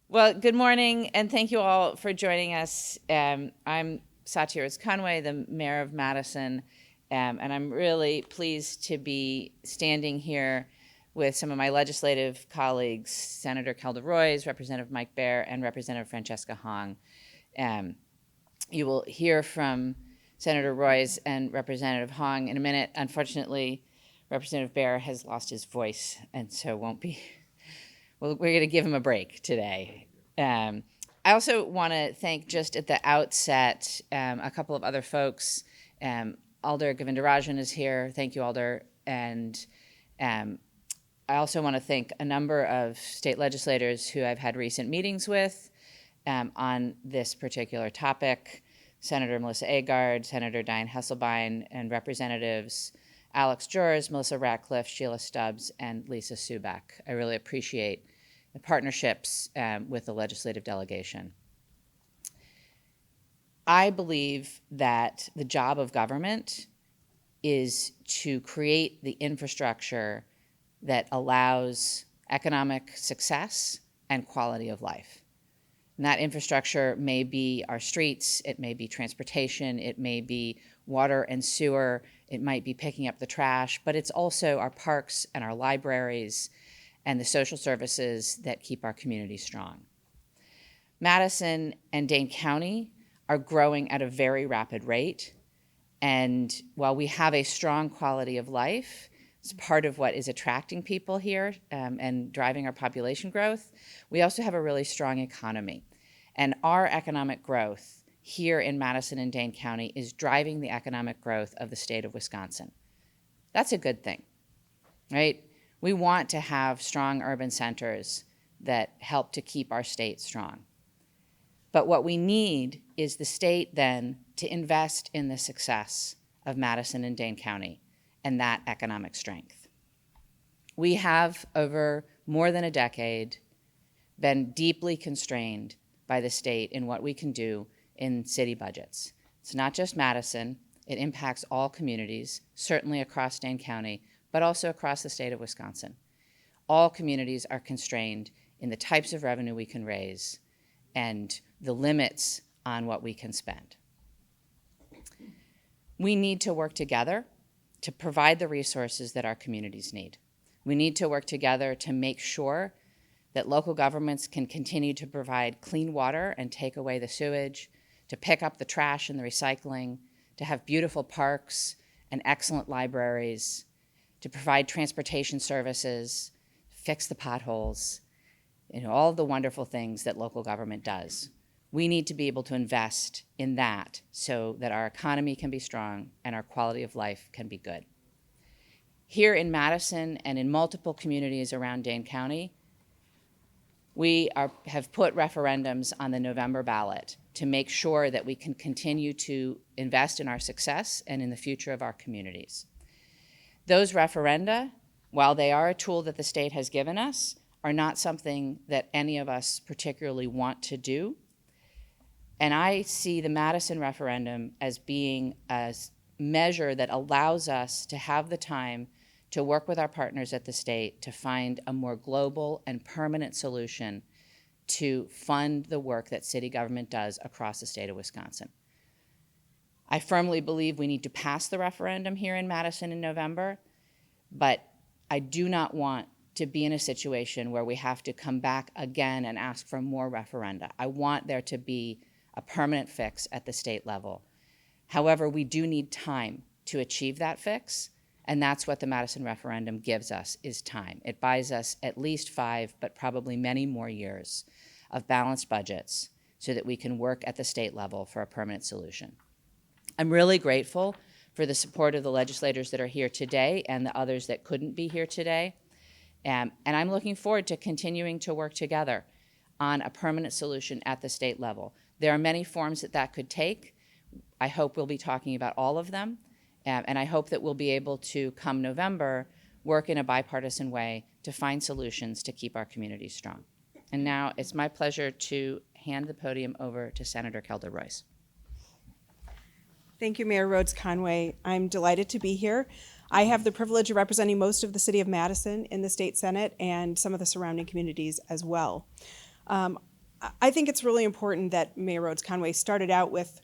Well, good morning, and thank you all for joining us. I'm Satya Rose-Conway, the mayor of Madison, and I'm really pleased to be standing here with some of my legislative colleagues, Senator Kelda Roys, Representative Mike Baer, and Representative Francesca Hong. You will hear from Senator Roys and Representative Hong in a minute. Unfortunately, Representative Baer has lost his voice, and so won't be. Well, we're going to give him a break today. I also want to thank, just at the outset, a couple of other folks. Alder Govindarajan is here. Thank you, Alder. And I also want to thank a number of state legislators who I've had recent meetings with on this particular topic. Senator Melissa Agard, Senator Dane Hesselbein, and Representatives Alex Jors, Melissa Ratcliffe, Sheila Stubbs, and Lisa Subak. I really appreciate the partnerships with the legislative delegation. I believe that the job of government is to create the infrastructure that allows economic success and quality of life. And that infrastructure may be our streets, it may be transportation, it may be water and sewer, it might be picking up the trash, but it's also our parks and our libraries and the social services that keep our community strong. Madison and Dane County are growing at a very rapid rate, and while we have a strong quality of life, it's part of what is attracting people here and driving our population growth. We also have a really strong economy. And our economic growth here in Madison and Dane County is driving the economic growth of the state of Wisconsin. That's a good thing, right? We want to have strong urban centers that help to keep our state strong. But what we need is the state then to invest in the success of Madison and Dane County and that economic strength. We have, over more than a decade, been deeply constrained by the state in what we can do in city budgets. It's not just Madison, it impacts all communities, certainly across Dane County, but also across the state of Wisconsin. All communities are constrained in the types of revenue we can raise and the limits on what we can spend. We need to work together to provide the resources that our communities need. We need to work together to make sure that local governments can continue to provide clean water and take away the sewage, to pick up the trash and the recycling, to have beautiful parks and excellent libraries, to provide transportation services, fix the potholes, all of the wonderful things that local government does. We need to be able to invest in that so that our economy can be strong and our quality of life can be good. Here in Madison and in multiple communities around Dane County, we have put referendums on the November ballot to make sure that we can continue to invest in our success and in the future of our communities. Those referenda, while they are a tool that the state has given us, are not something that any of us particularly want to do. And I see the Madison referendum as being a measure that allows us to have the time to work with our partners at the state to find a more global and permanent solution to fund the work that city government does across the state of Wisconsin. I firmly believe we need to pass the referendum here in Madison in November, but I do not want to be in a situation where we have to come back again and ask for more referenda. I want there to be a permanent fix at the state level. However, we do need time to achieve that fix, and that's what the Madison referendum gives us, is time. It buys us at least 5, but probably many more years of balanced budgets so that we can work at the state level for a permanent solution. I'm really grateful for the support of the legislators that are here today and the others that couldn't be here today. And I'm looking forward to continuing to work together on a permanent solution at the state level. There are many forms that could take. I hope we'll be talking about all of them. And I hope that we'll be able to, come November, work in a bipartisan way to find solutions to keep our communities strong. And now it's my pleasure to hand the podium over to Senator Kelda Roys. Thank you, Mayor Rhodes-Conway. I'm delighted to be here. I have the privilege of representing most of the city of Madison in the state Senate and some of the surrounding communities as well. I think it's really important that Mayor Rhodes Conway started out with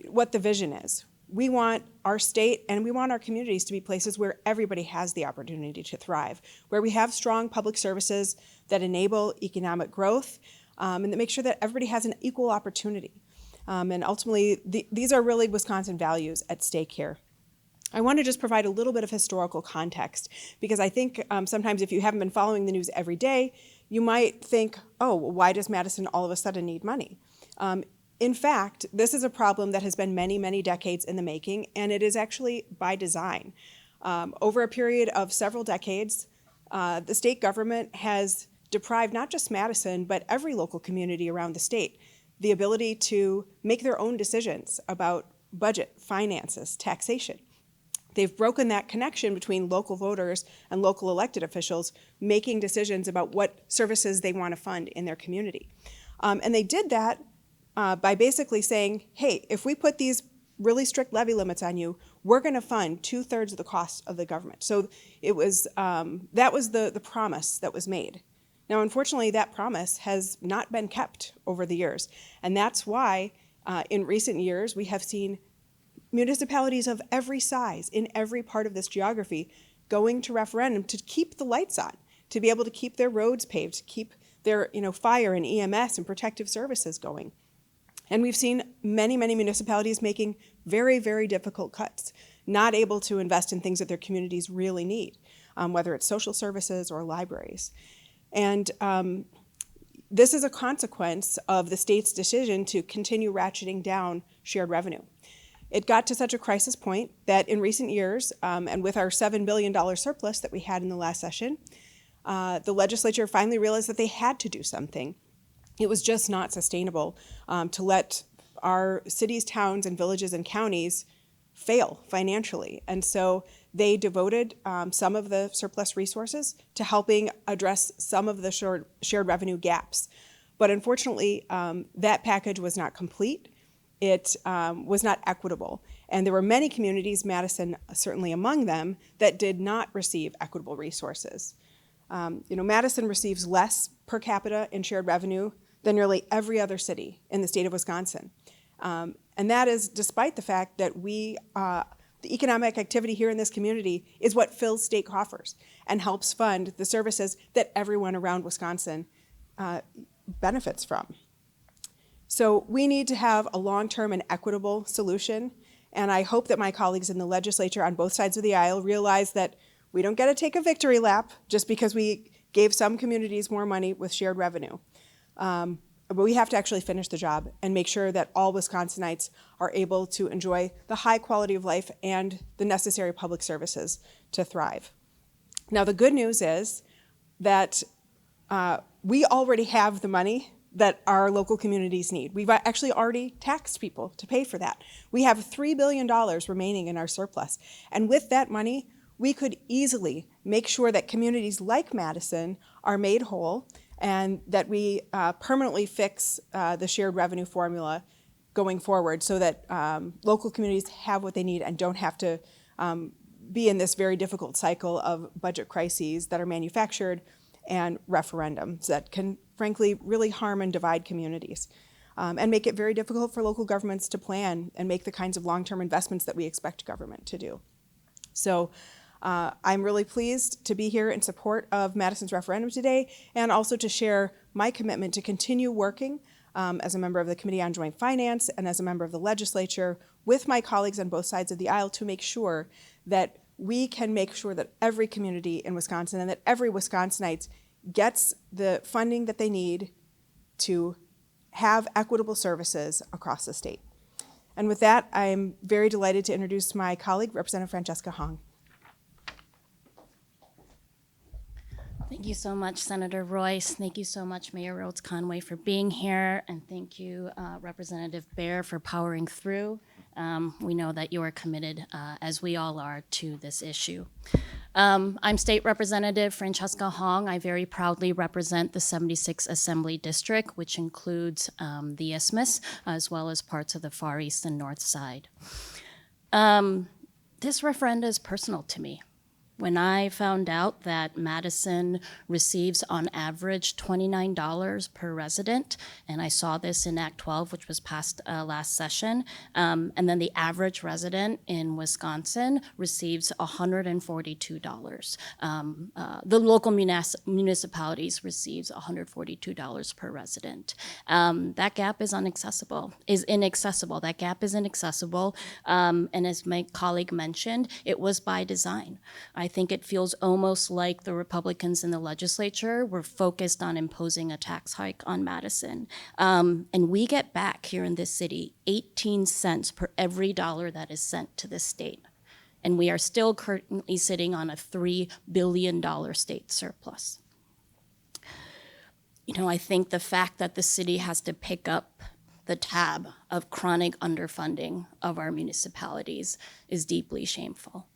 what the vision is. We want our state and we want our communities to be places where everybody has the opportunity to thrive, where we have strong public services that enable economic growth, and that make sure that everybody has an equal opportunity. And ultimately, these are really Wisconsin values at stake here. I want to just provide a little bit of historical context, because I think sometimes if you haven't been following the news every day, you might think, oh, well, why does Madison all of a sudden need money? In fact, this is a problem that has been many, many decades in the making, and it is actually by design. Over a period of several decades, the state government has deprived not just Madison, but every local community around the state the ability to make their own decisions about budget, finances, taxation. They've broken that connection between local voters and local elected officials making decisions about what services they want to fund in their community. And they did that by basically saying, hey, if we put these really strict levy limits on you, we're going to fund 2/3 of the cost of the government. So it was that was the promise that was made. Now, unfortunately, that promise has not been kept over the years, and that's why in recent years we have seen municipalities of every size in every part of this geography going to referendum to keep the lights on, to be able to keep their roads paved, to keep their fire and EMS and protective services going. And we've seen many, many municipalities making very, very difficult cuts, not able to invest in things that their communities really need, whether it's social services or libraries. And this is a consequence of the state's decision to continue ratcheting down shared revenue. It got to such a crisis point that in recent years, and with our $7 billion surplus that we had in the last session, the legislature finally realized that they had to do something. It was just not sustainable to let our cities, towns, and villages and counties fail financially. And so they devoted some of the surplus resources to helping address some of the shared revenue gaps. But unfortunately, that package was not complete. It was not equitable. And there were many communities, Madison certainly among them, that did not receive equitable resources. Madison receives less per capita in shared revenue than nearly every other city in the state of Wisconsin. And that is despite the fact that the economic activity here in this community is what fills state coffers and helps fund the services that everyone around Wisconsin benefits from. So we need to have a long-term and equitable solution, and I hope that my colleagues in the legislature on both sides of the aisle realize that we don't get to take a victory lap just because we gave some communities more money with shared revenue. But we have to actually finish the job and make sure that all Wisconsinites are able to enjoy the high quality of life and the necessary public services to thrive. Now, the good news is that we already have the money that our local communities need. We've actually already taxed people to pay for that. We have $3 billion remaining in our surplus. And with that money, we could easily make sure that communities like Madison are made whole and that we permanently fix the shared revenue formula going forward so that local communities have what they need and don't have to be in this very difficult cycle of budget crises that are manufactured and referendums that can, frankly, really harm and divide communities and make it very difficult for local governments to plan and make the kinds of long-term investments that we expect government to do. So I'm really pleased to be here in support of Madison's referendum today and also to share my commitment to continue working as a member of the Committee on Joint Finance and as a member of the legislature with my colleagues on both sides of the aisle to make sure that we can make sure that every community in Wisconsin and that every Wisconsinite gets the funding that they need to have equitable services across the state. And with that, I'm very delighted to introduce my colleague, Representative Francesca Hong. Thank you so much, Senator Royce. Thank you so much, Mayor Rhodes Conway, for being here. And thank you, Representative Baer, for powering through. We know that you are committed, as we all are, to this issue. I'm State Representative Francesca Hong. I very proudly represent the 76th Assembly District, which includes the Isthmus, as well as parts of the Far East and North Side. This referenda is personal to me. When I found out that Madison receives on average $29 per resident, and I saw this in Act 12, which was passed last session, and then the average resident in Wisconsin receives $142. The local municipalities receives $142 per resident. That gap is inaccessible. That gap is inaccessible, and as my colleague mentioned, it was by design. I think it feels almost like the Republicans in the legislature were focused on imposing a tax hike on Madison. And we get back here in this city 18 cents per every dollar that is sent to the state. And we are still currently sitting on a $3 billion state surplus. You know, I think the fact that the city has to pick up the tab of chronic underfunding of our municipalities is deeply shameful.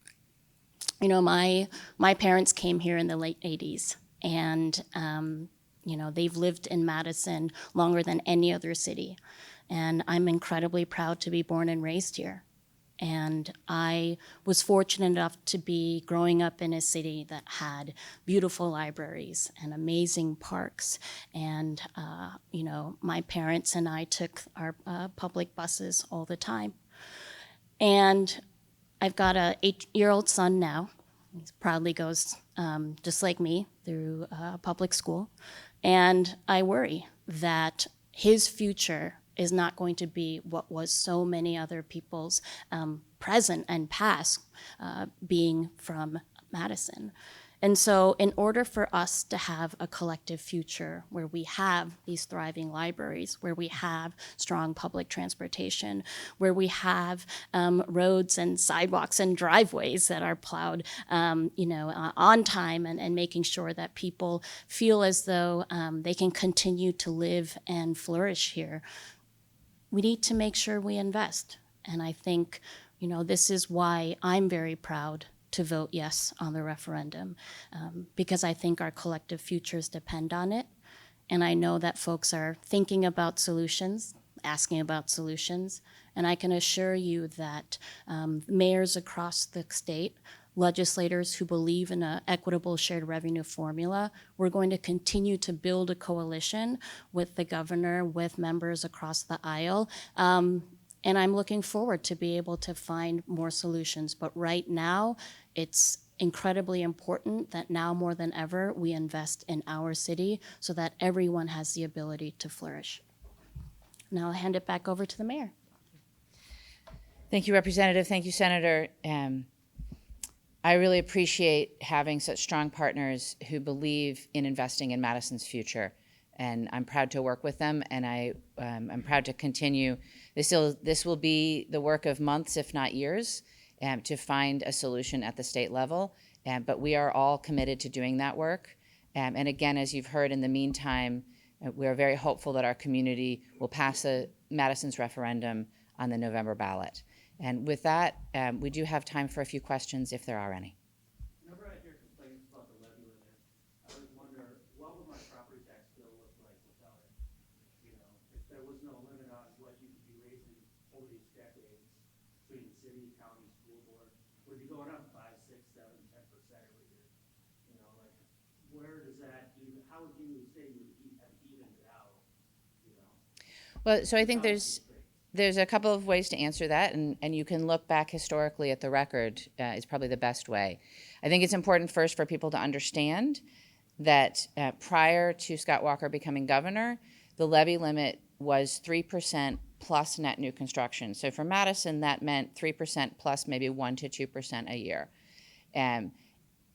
You know, my parents came here in the late 80s, and you know, they've lived in Madison longer than any other city. And I'm incredibly proud to be born and raised here. And I was fortunate enough to be growing up in a city that had beautiful libraries and amazing parks. And, you know, my parents and I took our public buses all the time. And I've got an 8-year-old son now. He proudly goes, just like me, through public school. And I worry that his future is not going to be what was so many other people's present and past being from Madison. And so in order for us to have a collective future where we have these thriving libraries, where we have strong public transportation, where we have roads and sidewalks and driveways that are plowed on time and making sure that people feel as though they can continue to live and flourish here, we need to make sure we invest. And I think, you know, this is why I'm very proud to vote yes on the referendum, because I think our collective futures depend on it. And I know that folks are thinking about solutions, asking about solutions, and I can assure you that mayors across the state, legislators who believe in an equitable shared revenue formula, we're going to continue to build a coalition with the governor, with members across the aisle, and I'm looking forward to be able to find more solutions. But right now, it's incredibly important that now more than ever, we invest in our city so that everyone has the ability to flourish. Now I'll hand it back over to the mayor. Thank you, Representative. Thank you, Senator. I really appreciate having such strong partners who believe in investing in Madison's future. And I'm proud to work with them, and I'm proud to continue. This will be the work of months, if not years, to find a solution at the state level. But we are all committed to doing that work. And again, as you've heard, in the meantime, we are very hopeful that our community will pass Madison's referendum on the November ballot. And with that, we do have time for a few questions, if there are any. Whenever I hear complaints about the levy limit, I always wonder, what would my property tax bill look like without it? You know, if there was no limit on what you could be raising over these decades between the city, county, school board, would be going up 5, 6, 7, 10% every year. You know, like, where does that even? How would you say you would have evened it out? You know. Well, so I think there's a couple of ways to answer that, and you can look back historically at the record is probably the best way. I think it's important first for people to understand that prior to Scott Walker becoming governor, the levy limit was 3% plus net new construction. So for Madison, that meant 3% plus maybe 1 to 2% a year.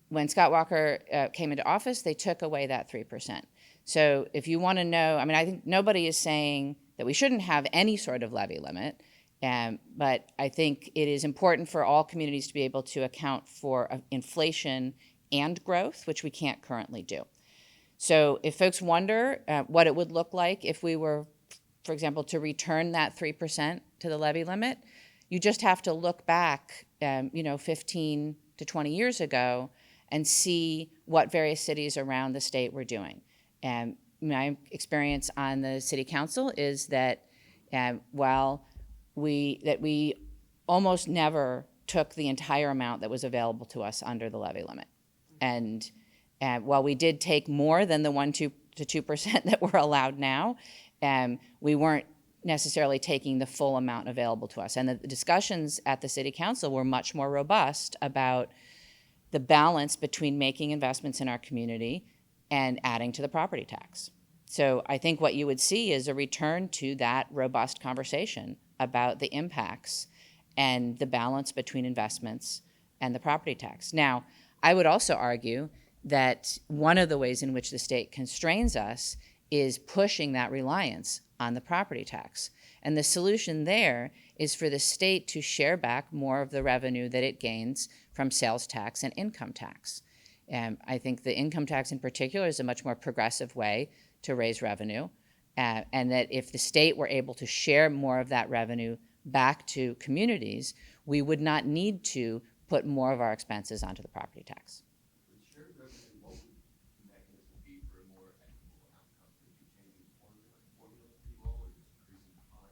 When Scott Walker came into office, they took away that 3%. So if you want to know, I mean, I think nobody is saying that we shouldn't have any sort of levy limit, but I think it is important for all communities to be able to account for inflation and growth, which we can't currently do. So if folks wonder what it would look like if we were, for example, to return that 3% to the levy limit, you just have to look back 15 to 20 years ago and see what various cities around the state were doing. And my experience on the city council is that while we almost never took the entire amount that was available to us under the levy limit. And while we did take more than the 2% that we're allowed now, we weren't necessarily taking the full amount available to us. And the discussions at the city council were much more robust about the balance between making investments in our community and adding to the property tax. So I think what you would see is a return to that robust conversation about the impacts and the balance between investments and the property tax. Now, I would also argue that one of the ways in which the state constrains us is pushing that reliance on the property tax. And the solution there is for the state to share back more of the revenue that it gains from sales tax and income tax. I think the income tax in particular is a much more progressive way to raise revenue, and that if the state were able to share more of that revenue back to communities, we would not need to put more of our expenses onto the property tax. Shared revenue, what would the mechanism be for a more equitable outcome? Would it be changing the formula pretty well, or just increasing the pie?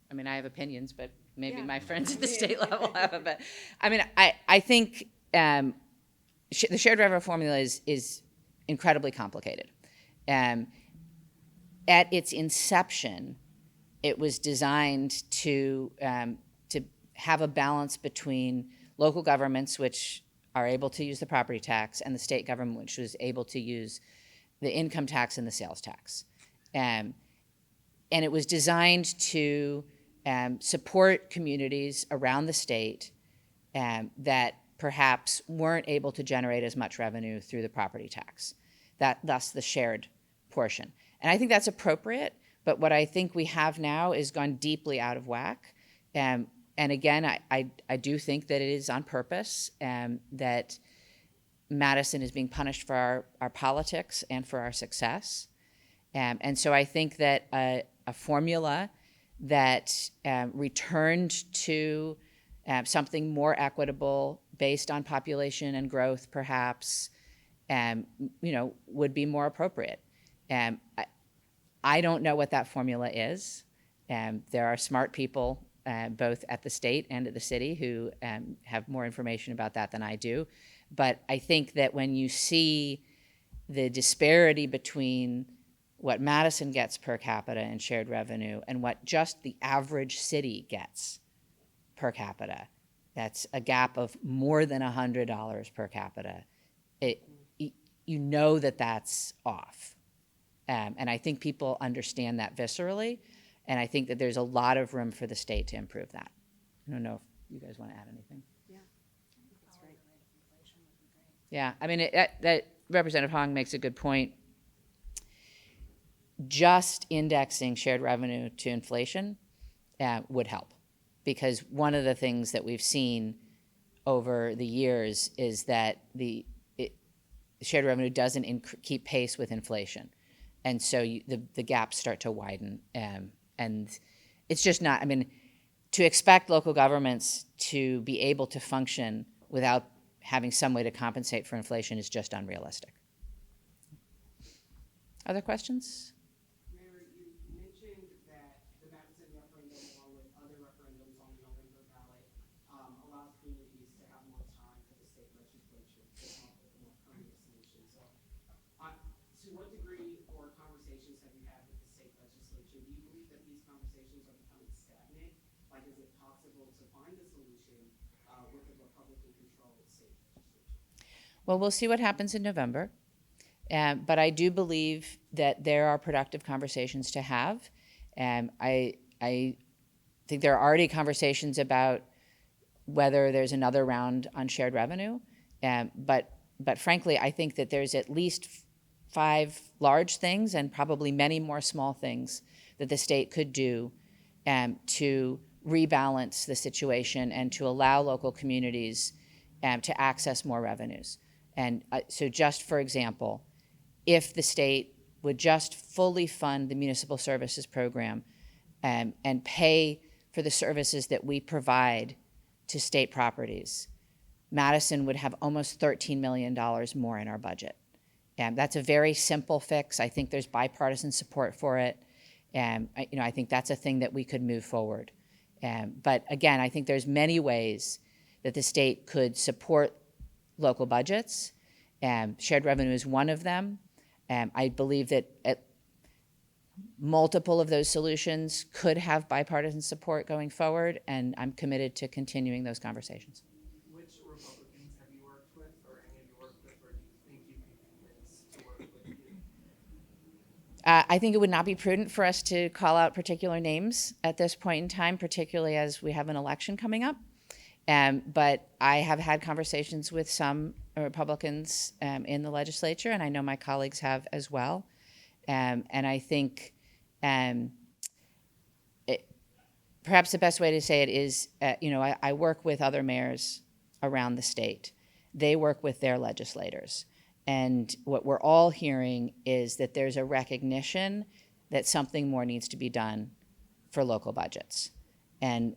I mean, I have opinions, but maybe Yeah. my friends at the state level have it. But I mean, I think the shared revenue formula is incredibly complicated. At its inception, it was designed to have a balance between local governments, which are able to use the property tax, and the state government, which was able to use the income tax and the sales tax. And it was designed to support communities around the state that perhaps weren't able to generate as much revenue through the property tax, thus the shared portion. And I think that's appropriate, but what I think we have now is gone deeply out of whack. And again, I do think that it is on purpose, that Madison is being punished for our politics and for our success. And so I think that a formula that returned to something more equitable based on population and growth, perhaps, would be more appropriate. I don't know what that formula is. There are smart people, both at the state and at the city, who have more information about that than I do. But I think that when you see the disparity between what Madison gets per capita in shared revenue and what just the average city gets per capita, that's a gap of more than $100 per capita. You know that that's off. And I think people understand that viscerally, and I think that there's a lot of room for the state to improve that. I don't know if you guys want to add anything. Yeah, that's right. Yeah, I mean, that Representative Hong makes a good point. Just indexing shared revenue to inflation would help, because one of the things that we've seen over the years is that the shared revenue doesn't keep pace with inflation. And so the gaps start to widen. And it's just not, I mean, to expect local governments to be able to function without having some way to compensate for inflation is just unrealistic. Other questions? Mayor, you mentioned that the Madison referendum, along with other referendums on the November ballot, allows communities to have more time for the state legislature to come up with a more permanent solution. So, to what degree or conversations have you had with the state legislature? Do you believe that these conversations are becoming stagnant? Like, is it possible to find a solution with the Republican-controlled state legislature? Well, we'll see what happens in November. But I do believe that there are productive conversations to have. I think there are already conversations about whether there's another round on shared revenue. But frankly, I think that there's at least 5 large things and probably many more small things that the state could do to rebalance the situation and to allow local communities to access more revenues. And so just for example, if the state would just fully fund the municipal services program and pay for the services that we provide to state properties, Madison would have almost $13 million more in our budget. That's a very simple fix. I think there's bipartisan support for it. I think that's a thing that we could move forward. But again, I think there's many ways that the state could support local budgets. Shared revenue is one of them. I believe that multiple of those solutions could have bipartisan support going forward, and I'm committed to continuing those conversations. Which Republicans have you worked with, or any of you worked with, or do you think you can convince to work with you? I think it would not be prudent for us to call out particular names at this point in time, particularly as we have an election coming up. But I have had conversations with some Republicans in the legislature, and I know my colleagues have as well. And I think perhaps the best way to say it is, I work with other mayors around the state. They work with their legislators. And what we're all hearing is that there's a recognition that something more needs to be done for local budgets. And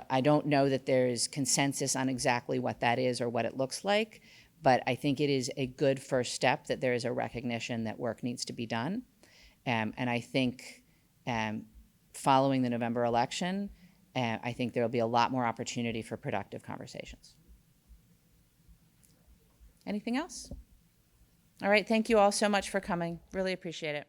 I don't know that there's consensus on exactly what that is or what it looks like, but I think it is a good first step that there is a recognition that work needs to be done. And I think following the November election, I think there will be a lot more opportunity for productive conversations. Anything else? All right, thank you all so much for coming. Really appreciate it.